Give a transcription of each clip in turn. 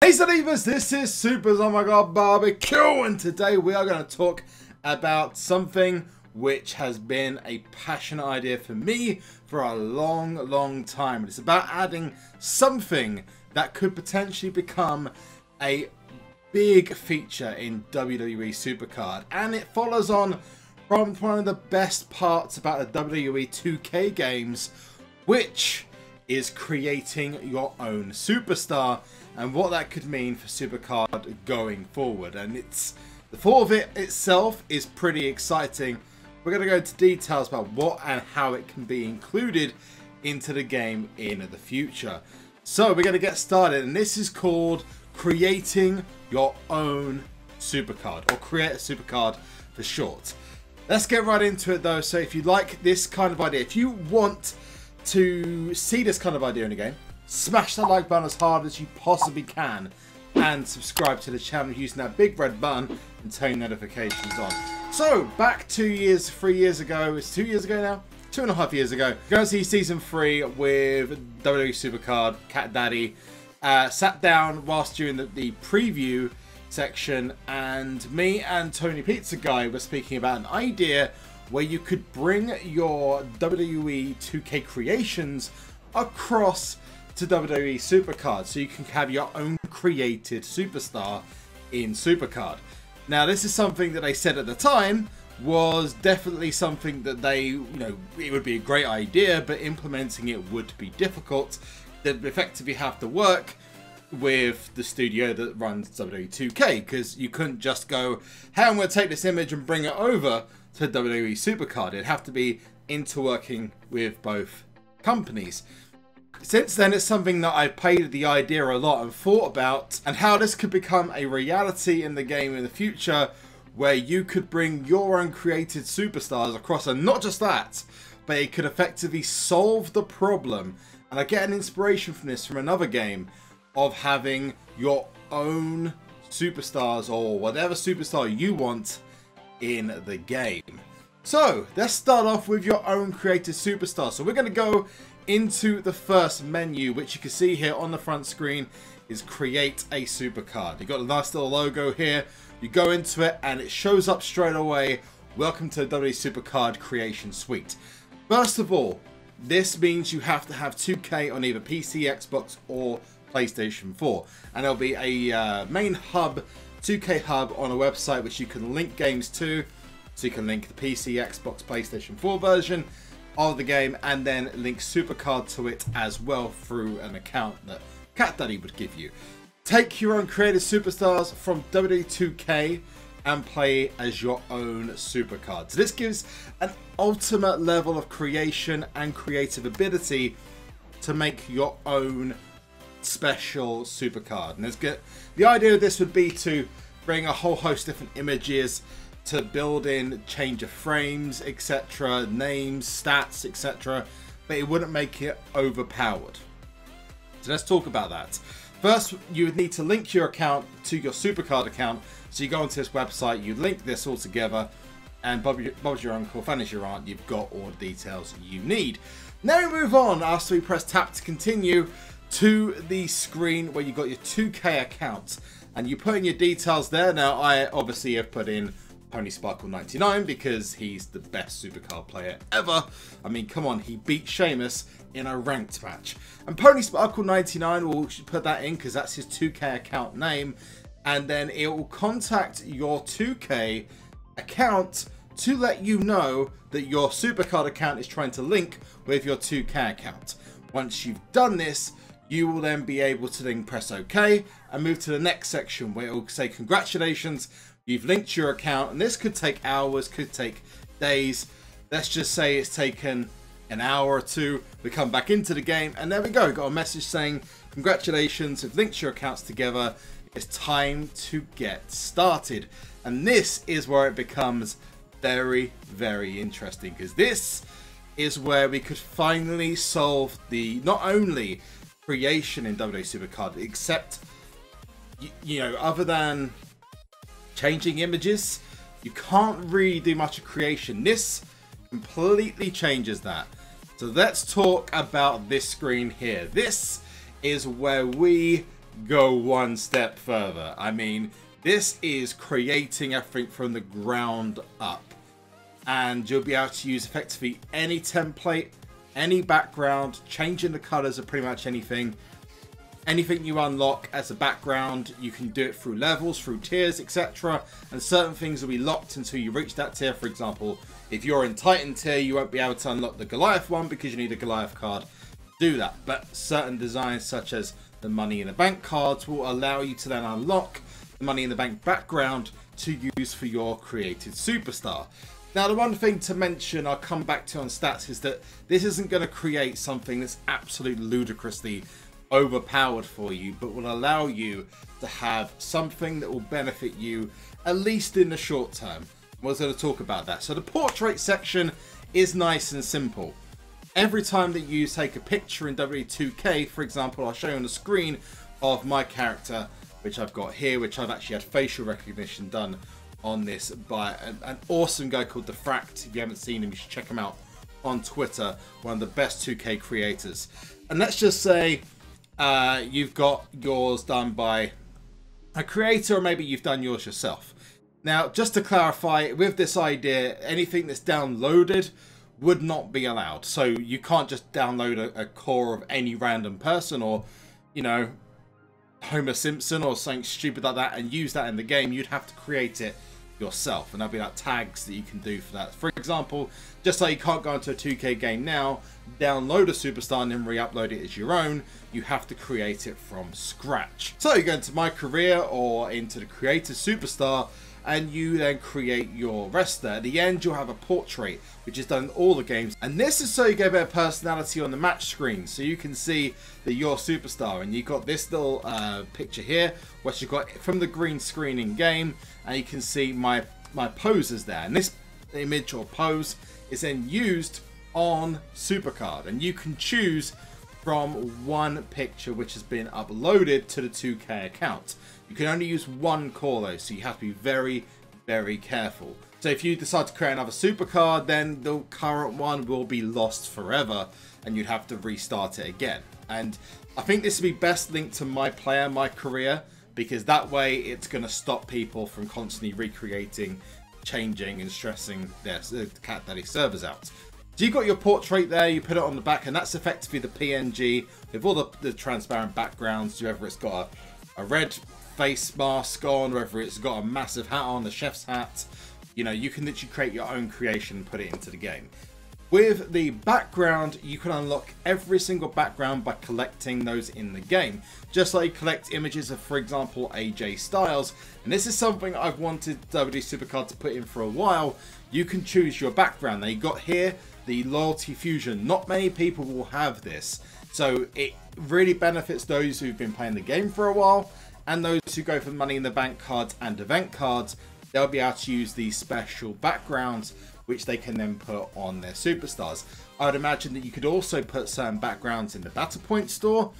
Hey Zalivas, this is SUPERZOMGBBQ, and today we are going to talk about something which has been a passionate idea for me for a long time. It's about adding something that could potentially become a big feature in WWE SUPERCARD, and it follows on from one of the best parts about the WWE 2K games, which is creating your own superstar and what that could mean for SUPERCARD going forward. And the thought of it itself is pretty exciting. We're going to go into details about what and how it can be included into the game in the future. So we're going to get started, and this is called creating your own supercard, or create a supercard for short. Let's get right into it though. So if you like this kind of idea, if you want to see this kind of idea in the game, smash that like button as hard as you possibly can and subscribe to the channel using that big red button and turn notifications on. So back 3 years ago, it's 2 years ago now, 2.5 years ago, going to see season 3 with WWE SUPERCARD, Cat Daddy. Sat down whilst doing the preview section, and me and Tony Pizza Guy were speaking about an idea where you could bring your WWE 2K creations across to WWE SUPERCARD, so you can have your own created superstar in SUPERCARD. Now, this is something that they said at the time was definitely something that they, it would be a great idea, but implementing it would be difficult. They'd effectively have to work with the studio that runs WWE 2K, because you couldn't just go, hey, I'm going to take this image and bring it over to WWE SUPERCARD. It'd have to be interworking with both companies. Since then, it's something that I've played the idea a lot and thought about, and how this could become a reality in the game in the future, where you could bring your own created superstars across. And not just that, but it could effectively solve the problem, and I get an inspiration from this from another game, of having your own superstars or whatever superstar you want in the game. So let's start off with your own created superstar. So we're going to go into the first menu, which you can see here on the front screen is create a supercard. You've got a nice little logo here. You go into it and it shows up straight away. Welcome to the WWE SUPERCARD creation suite. First of all, this means you have to have 2K on either PC, Xbox, or PlayStation 4. And there'll be a main hub, 2K hub on a website which you can link games to. So you can link the PC, Xbox, PlayStation 4 version of the game, and then link SUPERCARD to it as well through an account that Cat Daddy would give you. Take your own created superstars from WWE 2K and play as your own supercard. So this gives an ultimate level of creation and creative ability to make your own special supercard. And it's good. The idea of this would be to bring a whole host of different images, to build in change of frames, etc., names, stats, etc., but it wouldn't make it overpowered. So let's talk about that. First, you would need to link your account to your SUPERCARD account. So you go onto this website, you link this all together, and Bob's your uncle, Fun is your aunt, you've got all the details you need. Now we move on, after we press tap to continue, to the screen where you've got your 2K account. And you put in your details there. Now, I obviously have put in PonySparkle99 because he's the best SUPERCARD player ever. I mean, come on, he beat Sheamus in a ranked match. And PonySparkle99 will put that in because that's his 2K account name. And then it will contact your 2K account to let you know that your SUPERCARD account is trying to link with your 2K account. Once you've done this, you will then be able to then press OK and move to the next section where it will say congratulations, you've linked your account. And this could take hours, could take days. Let's just say it's taken an hour or two. We come back into the game and there we go. Got a message saying congratulations, you've linked your accounts together. It's time to get started. And this is where it becomes very interesting, because this is where we could finally solve the not only creation in WWE SUPERCARD, except other than changing images, you can't really do much of creation. This completely changes that. So let's talk about this screen here. This is where we go one step further. I mean, this is creating everything from the ground up. And you'll be able to use effectively any template, any background, changing the colors of pretty much anything. Anything you unlock as a background, you can do it through levels, through tiers, etc. And certain things will be locked until you reach that tier. For example, if you're in Titan tier, you won't be able to unlock the Goliath one because you need a Goliath card to do that. But certain designs such as the Money in the Bank cards will allow you to then unlock the Money in the Bank background to use for your created superstar. Now, the one thing to mention, I'll come back to on stats, is that this isn't going to create something that's absolutely ludicrously overpowered for you, but will allow you to have something that will benefit you, at least in the short term. We're going to talk about that. So the portrait section is nice and simple. Every time that you take a picture in W2K, for example, I'll show you on the screen of my character, which I've got here, which I've actually had facial recognition done on this by an awesome guy called The Fract. If you haven't seen him, you should check him out on Twitter. One of the best 2K creators. And let's just say you've got yours done by a creator, or maybe you've done yours yourself. Now, just to clarify, with this idea, anything that's downloaded would not be allowed. So you can't just download a core of any random person, or, you know, Homer Simpson or something stupid like that, and use that in the game. You'd have to create it yourself, and there'll be like tags that you can do for that. For example, just like you can't go into a 2K game now, download a superstar and then re-upload it as your own. You have to create it from scratch. So you go into My Career or into the Creator Superstar, and you then create your wrestler. At the end, you'll have a portrait, which is done in all the games. And this is so you get a bit of personality on the match screen, so you can see that you're superstar. And you've got this little picture here, which you've got from the green screen in game, and you can see my poses there. And this image or pose is then used on SUPERCARD, and you can choose from one picture which has been uploaded to the 2K account. You can only use one core though, so you have to be very, very careful. So if you decide to create another SUPERCARD, then the current one will be lost forever, and you'd have to restart it again. And I think this would be best linked to My Player, My Career, because that way it's going to stop people from constantly recreating, changing, and stressing their Cat Daddy servers out. So you've got your portrait there, you put it on the back, and that's effectively the PNG with all the transparent backgrounds, whether it's got a red face mask on, whether it's got a massive hat on, the chef's hat. You know, you can literally create your own creation and put it into the game. With the background, you can unlock every single background by collecting those in the game. Just like you collect images of, for example, AJ Styles. And this is something I've wanted WWE SUPERCARD to put in for a while. You can choose your background. Now you got here the Loyalty Fusion. Not many people will have this. So it really benefits those who've been playing the game for a while, and those who go for Money in the Bank cards and event cards. They'll be able to use these special backgrounds, which they can then put on their superstars. I would imagine that you could also put certain backgrounds in the Battle Point store,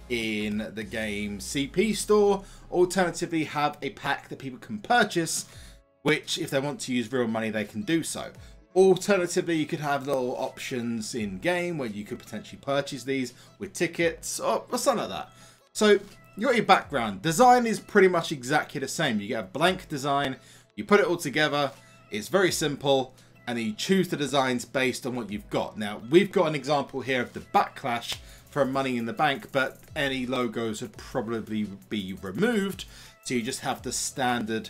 in the game CP store, alternatively have a pack that people can purchase, which if they want to use real money, they can do so. Alternatively, you could have little options in game where you could potentially purchase these with tickets or something like that. So you got your background. Design is pretty much exactly the same. You get a blank design, you put it all together, it's very simple, and then you choose the designs based on what you've got. Now, we've got an example here of the Backlash from Money in the Bank, but any logos would probably be removed, so you just have the standard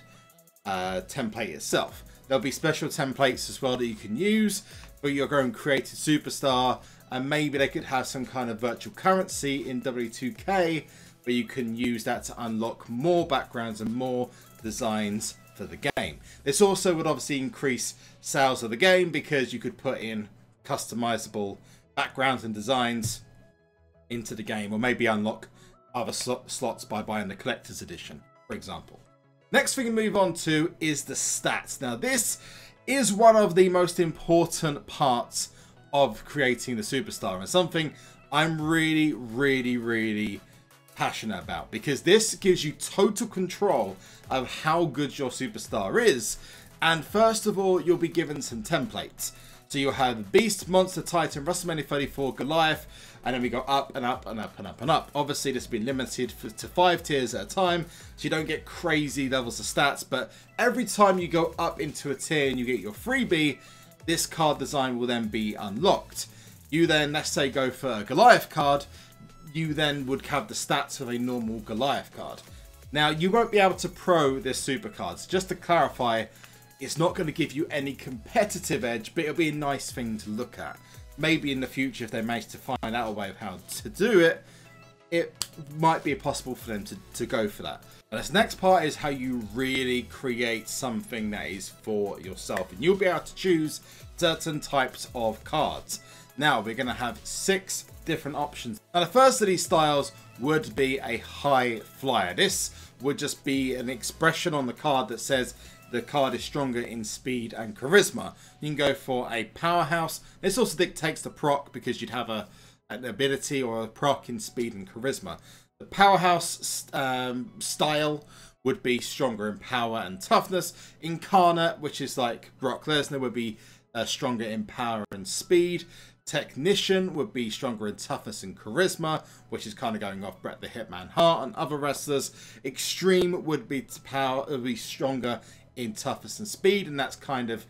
template itself. There'll be special templates as well that you can use for your own created superstar, and maybe they could have some kind of virtual currency in W2K where you can use that to unlock more backgrounds and more designs for the game. This also would obviously increase sales of the game because you could put in customizable backgrounds and designs into the game, or maybe unlock other slots by buying the collector's edition, for example. Next thing we move on to is the stats. Now this is one of the most important parts of creating the superstar, and something I'm really passionate about, because this gives you total control of how good your superstar is. And first of all, you'll be given some templates. So you'll have Beast, Monster, Titan, WrestleMania 34, Goliath, and then we go up and up and up and up and up. Obviously, this will be limited to 5 tiers at a time, so you don't get crazy levels of stats, but every time you go up into a tier and you get your freebie, this card design will then be unlocked. You then, let's say, go for a Goliath card, you then would have the stats of a normal Goliath card. Now, you won't be able to pro this super cards. Just to clarify, it's not going to give you any competitive edge, but it'll be a nice thing to look at. Maybe in the future, if they manage to find out a way of how to do it, it might be possible for them to go for that. And this next part is how you really create something that is for yourself. And you'll be able to choose certain types of cards. Now, we're going to have 6 different options. Now, the first of these styles would be a high flyer. This would just be an expression on the card that says the card is stronger in speed and charisma. You can go for a powerhouse. This also dictates the proc because you'd have an ability or a proc in speed and charisma. The powerhouse style would be stronger in power and toughness. Incarnate, which is like Brock Lesnar, would be stronger in power and speed. Technician would be stronger in toughness and charisma, which is kind of going off Bret the Hitman Hart and other wrestlers. Extreme would be stronger in toughness and speed, and that's kind of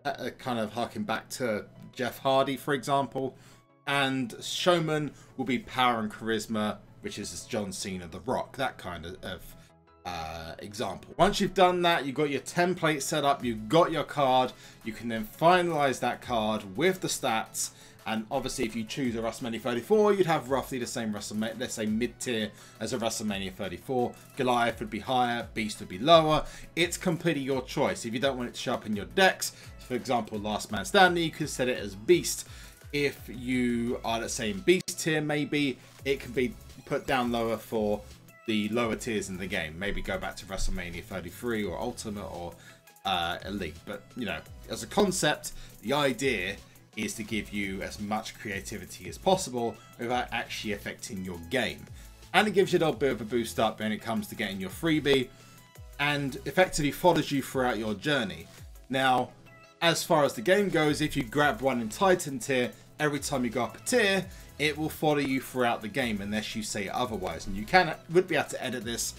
harking back to Jeff Hardy, for example. And Showman will be power and charisma, which is John Cena, The Rock, that kind of example. Once you've done that, you've got your template set up, you've got your card, you can then finalize that card with the stats. And obviously, if you choose a WrestleMania 34, you'd have roughly the same WrestleMania, let's say mid-tier as a WrestleMania 34. Goliath would be higher, Beast would be lower. It's completely your choice. If you don't want it to show up in your decks, for example, Last Man Standing, you can set it as Beast. If you are, let's say, in Beast tier, maybe it can be put down lower for the lower tiers in the game. Maybe go back to WrestleMania 33 or Ultimate or Elite. But, you know, as a concept, the idea is to give you as much creativity as possible without actually affecting your game. And it gives you a little bit of a boost up when it comes to getting your freebie and effectively follows you throughout your journey. Now, as far as the game goes, if you grab one in Titan tier, every time you go up a tier, it will follow you throughout the game unless you say otherwise. And you would be able to edit this,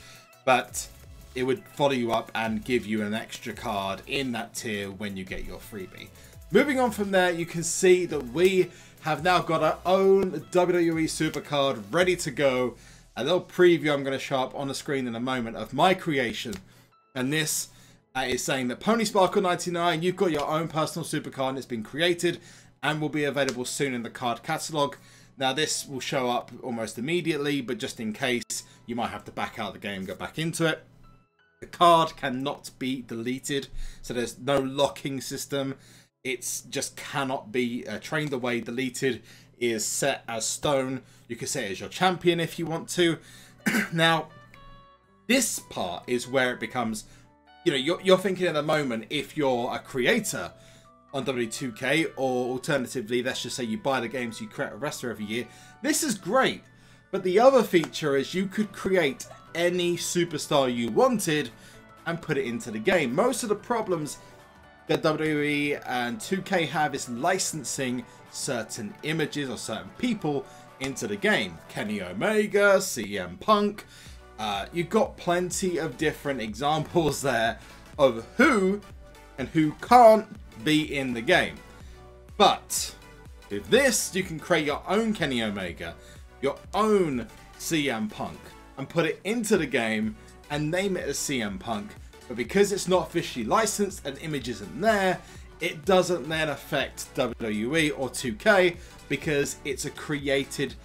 but it would follow you up and give you an extra card in that tier when you get your freebie. Moving on from there, you can see that we have now got our own WWE SUPERCARD ready to go. A little preview I'm going to show up on the screen in a moment of my creation. And this is saying that Pony Sparkle 99, you've got your own personal SUPERCARD and it's been created and will be available soon in the card catalogue. Now this will show up almost immediately, but just in case, you might have to back out of the game and go back into it. The card cannot be deleted, so there's no locking system. It's just cannot be trained away, deleted, is set as stone. You can set it as your champion if you want to. Now, this part is where it becomes, you know, you're thinking at the moment, if you're a creator on W2K, or alternatively, let's just say you buy the game so you create a wrestler every year, this is great. But the other feature is you could create any superstar you wanted and put it into the game. Most of the problems that WWE and 2K have is licensing certain images or certain people into the game. Kenny Omega, CM Punk. You've got plenty of different examples there of who and who can't be in the game. But with this, you can create your own Kenny Omega, your own CM Punk, and put it into the game and name it as CM Punk. But because it's not officially licensed and image isn't there, it doesn't then affect WWE or 2K because it's a created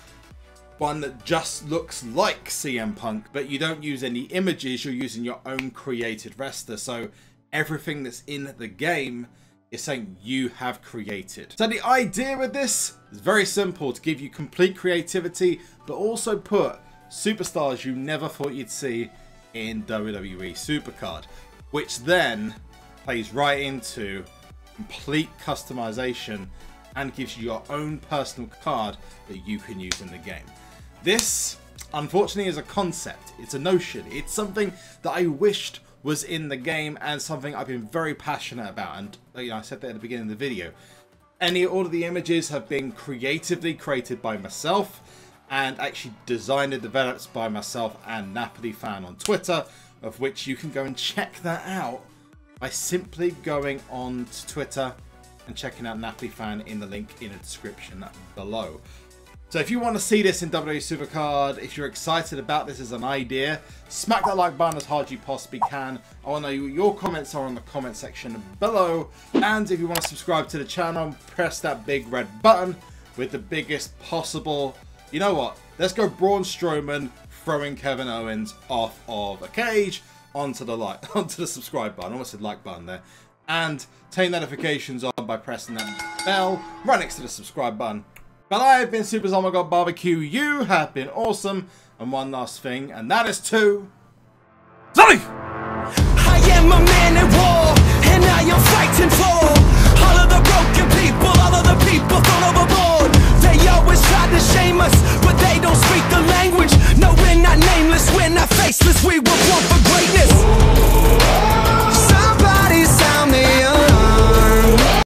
one that just looks like CM Punk, but you don't use any images, you're using your own created wrestler. So everything that's in the game is saying you have created. So the idea with this is very simple, to give you complete creativity, but also put superstars you never thought you'd see in WWE SUPERCARD, which then plays right into complete customization and gives you your own personal card that you can use in the game. This, unfortunately, is a concept. It's a notion. It's something that I wished was in the game and something I've been very passionate about. And you know, I said that at the beginning of the video. All of the images have been creatively created by myself and actually designed and developed by myself and Napoli Fan on Twitter, of which you can go and check that out by simply going on to Twitter and checking out Napoli Fan in the link in the description below. So if you want to see this in WWE SUPERCARD, if you're excited about this as an idea, smack that like button as hard as you possibly can. I want to know what your comments are in the comment section below. And if you want to subscribe to the channel, press that big red button with the biggest possible... You know what? Let's go Braun Strowman throwing Kevin Owens off of a cage onto the subscribe button. I almost said like button there. And turn notifications on by pressing that bell right next to the subscribe button. But I have been SUPERZOMGBBQ. You have been awesome. And one last thing, and that is to... Zombie! I am a man at war, and I am fighting for all of the broken people, all of the people thrown overboard. They always try to shame us, but they don't speak the language. No, we're not nameless, we're not faceless, we were born for